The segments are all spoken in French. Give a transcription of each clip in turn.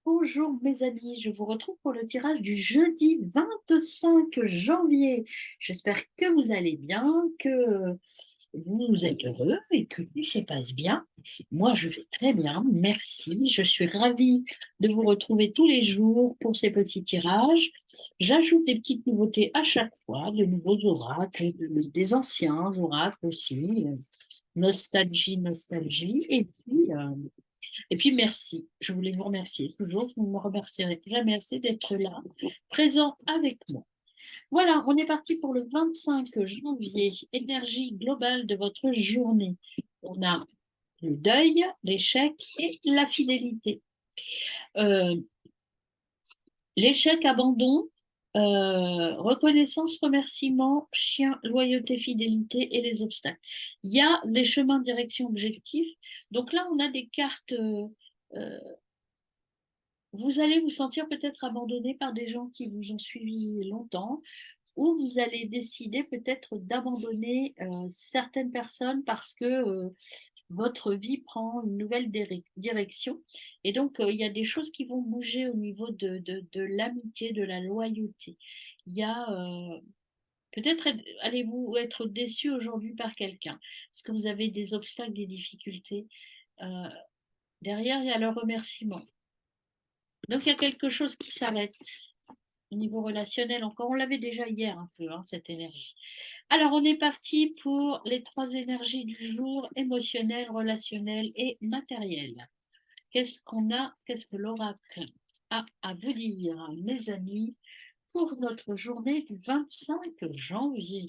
Bonjour mes amis, je vous retrouve pour le tirage du jeudi 25 janvier. J'espère que vous allez bien, que vous êtes heureux et que tout se passe bien. Moi, je vais très bien, merci. Je suis ravie de vous retrouver tous les jours pour ces petits tirages. J'ajoute des petites nouveautés à chaque fois, de nouveaux oracles, des anciens oracles aussi. Nostalgie, nostalgie. Et puis, merci. Je voulais vous remercier. Toujours, vous me remercierez jamais assez d'être là, présent avec moi. Voilà, on est parti pour le 25 janvier. Énergie globale de votre journée. On a le deuil, l'échec et la fidélité. Euh, L'échec, abandon, reconnaissance, remerciement, chien, loyauté, fidélité et les obstacles. Il y a les chemins, direction, objectif. Donc là, on a des cartes. Euh, Vous allez vous sentir peut-être abandonné par des gens qui vous ont suivi longtemps, ou vous allez décider peut-être d'abandonner certaines personnes parce que votre vie prend une nouvelle direction. Et donc, il y a des choses qui vont bouger au niveau de l'amitié, de la loyauté. Il y a peut-être allez-vous être déçu aujourd'hui par quelqu'un. Est-ce que vous avez des obstacles, des difficultés? Euh, Derrière, il y a le remerciement. Donc, il y a quelque chose qui s'arrête au niveau relationnel encore. On l'avait déjà hier un peu, hein, cette énergie. Alors, on est parti pour les trois énergies du jour, émotionnelle, relationnelle et matérielle. Qu'est-ce qu'on a, qu'est-ce que l'oracle a à vous dire, mes amis, pour notre journée du 25 janvier?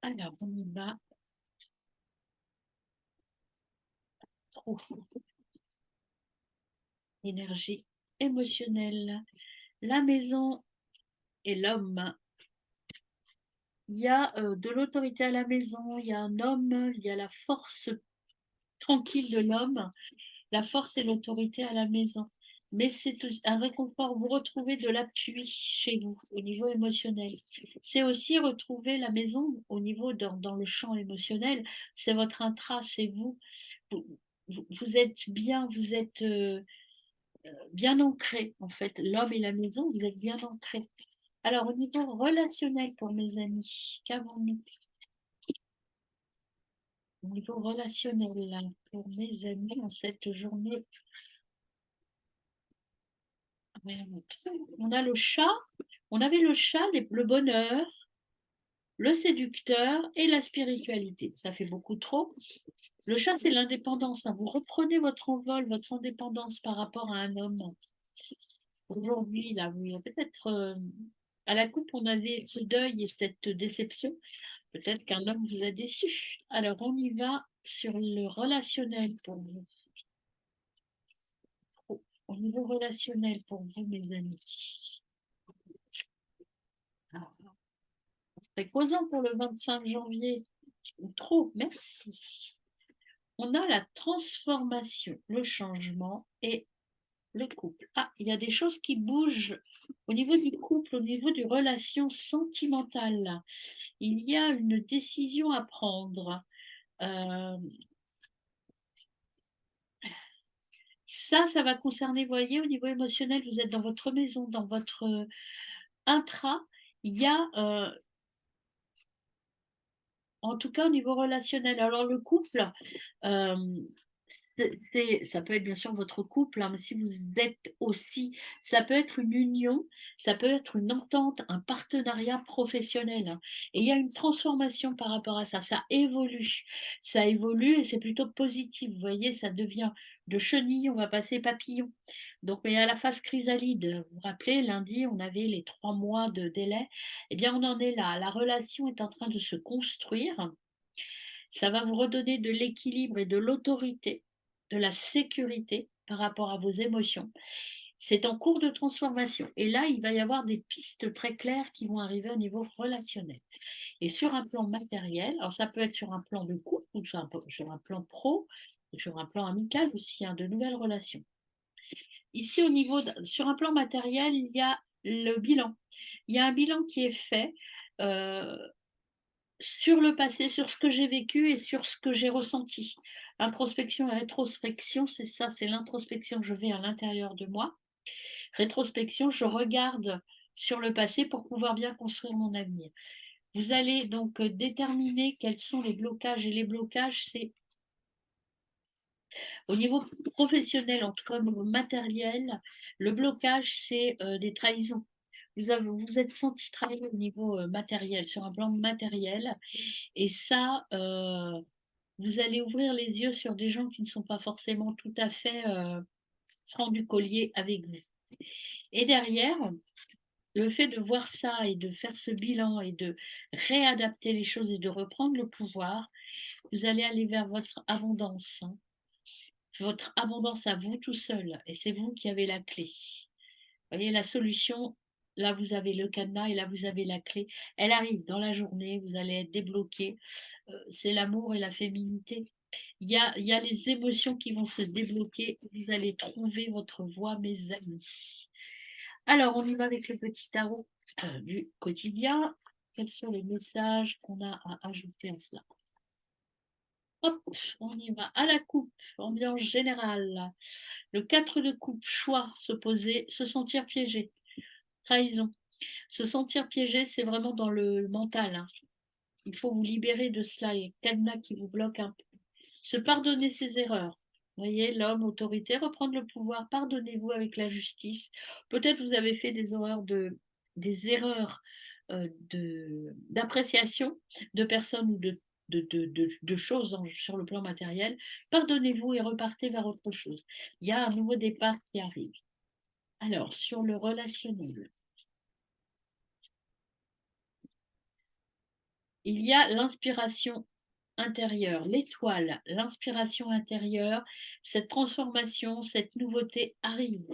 Alors, on y va. Trop. Énergie émotionnelle. La maison et l'homme. Il y a de l'autorité à la maison, il y a un homme, il y a la force tranquille de l'homme, la force et l'autorité à la maison. Mais c'est un réconfort, vous retrouvez de l'appui chez vous au niveau émotionnel. C'est aussi retrouver la maison au niveau dans le champ émotionnel, c'est votre intra, c'est vous. Vous êtes bien, vous êtes bien ancré en fait. L'homme et la maison, vous êtes bien ancrés. Alors au niveau relationnel pour mes amis, qu'avons-nous? Au niveau relationnel, là, pour mes amis en cette journée, on a le chat, on avait le chat, le bonheur, le séducteur et la spiritualité. Ça fait beaucoup trop. Le chat, c'est l'indépendance, hein. Vous reprenez votre envol, votre indépendance par rapport à un homme. Aujourd'hui, là, oui, peut-être à la coupe, on avait ce deuil et cette déception. Peut-être qu'un homme vous a déçu. Alors, on y va sur le relationnel pour vous. Au niveau relationnel pour vous, mes amis. Alors, très causant pour le 25 janvier. Ou trop, merci. On a la transformation, le changement et le couple. Ah, il y a des choses qui bougent au niveau du couple, au niveau des relations sentimentales. Il y a une décision à prendre. Euh, ça va concerner, vous voyez, au niveau émotionnel, vous êtes dans votre maison, dans votre intra. Il y a en tout cas, au niveau relationnel. Alors, le couple, euh, ça peut être bien sûr votre couple, hein, mais si vous êtes aussi, ça peut être une union, ça peut être une entente, un partenariat professionnel, hein. Et il y a une transformation par rapport à ça. Ça évolue et c'est plutôt positif. Vous voyez, ça devient de chenille, on va passer papillon. Donc, il y a la phase chrysalide. Vous vous rappelez, lundi, on avait les 3 mois de délai. Eh bien, on en est là. La relation est en train de se construire. Ça va vous redonner de l'équilibre et de l'autorité, de la sécurité par rapport à vos émotions. C'est en cours de transformation. Et là, il va y avoir des pistes très claires qui vont arriver au niveau relationnel. Et sur un plan matériel, alors ça peut être sur un plan de couple ou sur un plan pro, ou sur un plan amical aussi, hein, de nouvelles relations. Ici, sur un plan matériel, il y a le bilan. Il y a un bilan qui est fait. euh, sur le passé, sur ce que j'ai vécu et sur ce que j'ai ressenti. Introspection et rétrospection, c'est ça, c'est l'introspection, je vais à l'intérieur de moi. Rétrospection, je regarde sur le passé pour pouvoir bien construire mon avenir. Vous allez donc déterminer quels sont les blocages, et les blocages, c'est au niveau professionnel, en tout cas au niveau matériel, le blocage, c'est des trahisons. Vous êtes senti trahir au niveau matériel, sur un plan matériel, et ça, vous allez ouvrir les yeux sur des gens qui ne sont pas forcément tout à fait francs du collier avec vous. Et derrière, le fait de voir ça et de faire ce bilan et de réadapter les choses et de reprendre le pouvoir, vous allez aller vers votre abondance à vous tout seul, et c'est vous qui avez la clé. Vous voyez, la solution, là vous avez le cadenas et là vous avez la clé. Elle arrive dans la journée, vous allez être débloqué. C'est l'amour et la féminité. Il y a les émotions qui vont se débloquer. Vous allez trouver votre voie, mes amis. Alors, on y va avec le petit tarot du quotidien. Quels sont les messages qu'on a à ajouter à cela? Hop, on y va. À la coupe, ambiance générale. Le 4 de coupe, choix, s'opposer, se sentir piégé, trahison. Se sentir piégé, c'est vraiment dans le mental, hein. Il faut vous libérer de cela. Il y a cadenas qui vous bloque un peu. Se pardonner ses erreurs. Vous voyez, l'homme, autorité, reprendre le pouvoir, pardonnez-vous avec la justice. Peut-être vous avez fait des erreurs d'appréciation de personnes ou de choses sur le plan matériel. Pardonnez-vous et repartez vers autre chose. Il y a un nouveau départ qui arrive. Alors, sur le relationnel, il y a l'inspiration intérieure, l'étoile, l'inspiration intérieure, cette transformation, cette nouveauté arrive.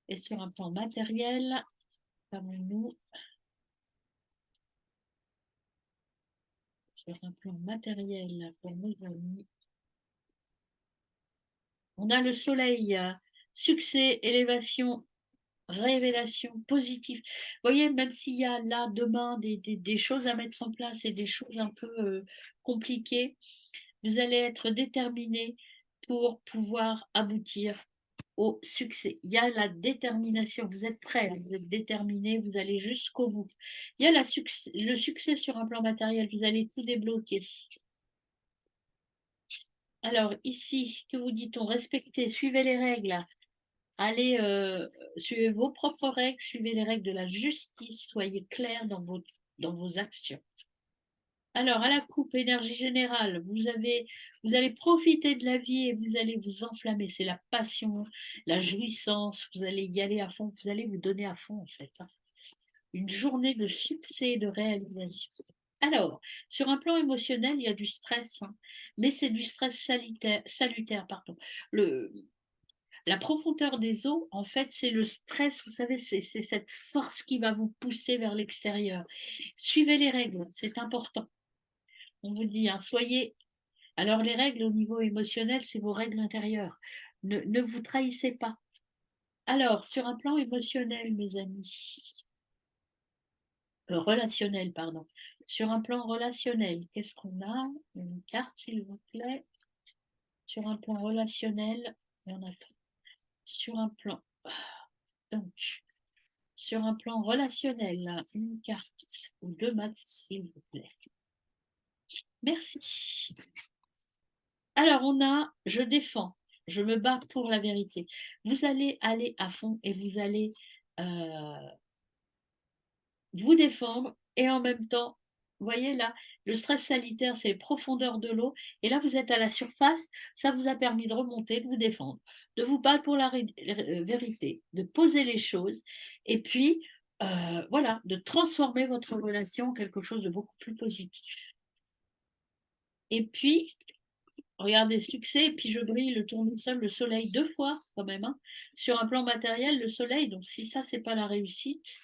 Et sur un plan matériel, nous sur un plan matériel pour nos amis, on a le soleil, succès, élévation, révélation positive. Vous voyez, même s'il y a là demain des choses à mettre en place et des choses un peu compliquées, vous allez être déterminé pour pouvoir aboutir au succès. Il y a la détermination, vous êtes prêt, vous êtes déterminé, vous allez jusqu'au bout. Il y a le succès sur un plan matériel, vous allez tout débloquer. Alors ici, que vous dit-on? Respectez, suivez les règles, allez, suivez vos propres règles, suivez les règles de la justice, soyez clair dans vos actions. Alors, à la coupe énergie générale, vous allez profiter de la vie et vous allez vous enflammer. C'est la passion, la jouissance, vous allez y aller à fond, vous allez vous donner à fond en fait, hein. Une journée de succès et de réalisation. Alors, sur un plan émotionnel, il y a du stress, hein, mais c'est du stress salutaire, pardon. La profondeur des eaux, en fait, c'est le stress, vous savez, c'est cette force qui va vous pousser vers l'extérieur. Suivez les règles, c'est important. On vous dit, hein, soyez. Alors, les règles au niveau émotionnel, c'est vos règles intérieures. Ne vous trahissez pas. Alors, sur un plan émotionnel, mes amis, relationnel, pardon. Sur un plan relationnel, qu'est-ce qu'on a? Une carte, s'il vous plaît. Sur un plan relationnel, il y en a trois. Sur un plan, donc, sur un plan relationnel, une carte ou deux maths, s'il vous plaît. Merci. Alors, on a je défends, je me bats pour la vérité. Vous allez aller à fond et vous allez vous défendre et en même temps, vous voyez là, le stress sanitaire, c'est les profondeurs de l'eau. Et là, vous êtes à la surface, ça vous a permis de remonter, de vous défendre, de vous battre pour la vérité, de poser les choses et puis, voilà, de transformer votre relation en quelque chose de beaucoup plus positif. Et puis, regardez, succès, et puis je brille le tournesol, le soleil deux fois quand même, hein. Sur un plan matériel, le soleil, donc si ça, c'est pas la réussite,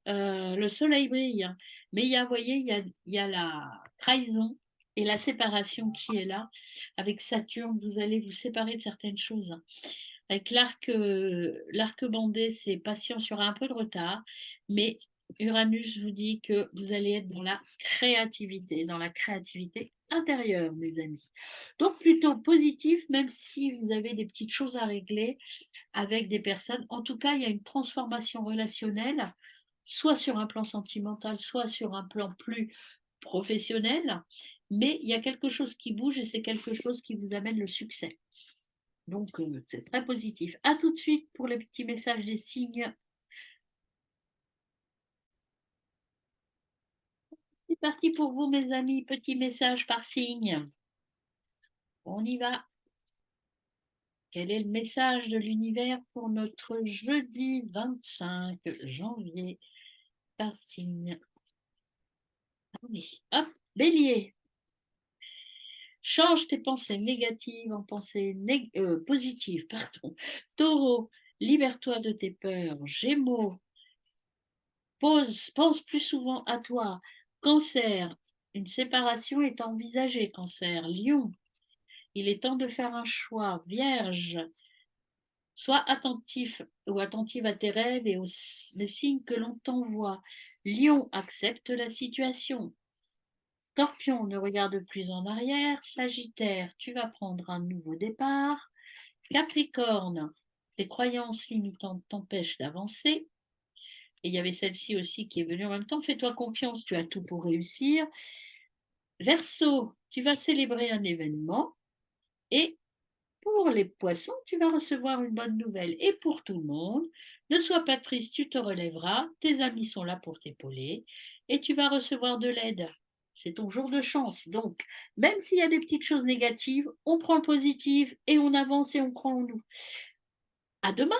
le soleil brille, hein. Mais il y a, vous voyez, il y a la trahison et la séparation qui est là. Avec Saturne, vous allez vous séparer de certaines choses, hein. Avec l'arc bandé, c'est patient sur un peu de retard, mais Uranus vous dit que vous allez être dans la créativité intérieure, mes amis. Donc plutôt positif, même si vous avez des petites choses à régler avec des personnes. En tout cas, il y a une transformation relationnelle, soit sur un plan sentimental, soit sur un plan plus professionnel, mais il y a quelque chose qui bouge et c'est quelque chose qui vous amène le succès. Donc, c'est très positif. À tout de suite pour les petits messages des signes. C'est parti pour vous, mes amis. Petit message par signe. On y va. Quel est le message de l'univers pour notre jeudi 25 janvier par signe? Allez, hop, Bélier. Change tes pensées négatives en pensées positives. Pardon. Taureau, libère-toi de tes peurs. Gémeaux, pense plus souvent à toi. Cancer, une séparation est envisagée. Cancer, Lion, il est temps de faire un choix. Vierge, sois attentif ou attentive à tes rêves et aux signes que l'on t'envoie. Lion, accepte la situation. Scorpion, ne regarde plus en arrière. Sagittaire, tu vas prendre un nouveau départ. Capricorne, les croyances limitantes t'empêchent d'avancer. Et il y avait celle-ci aussi qui est venue en même temps. Fais-toi confiance, tu as tout pour réussir. Verseau, tu vas célébrer un événement. Et pour les poissons, tu vas recevoir une bonne nouvelle. Et pour tout le monde, ne sois pas triste, tu te relèveras. Tes amis sont là pour t'épauler. Et tu vas recevoir de l'aide. C'est ton jour de chance. Donc, même s'il y a des petites choses négatives, on prend le positif et on avance et on croit en nous. À demain!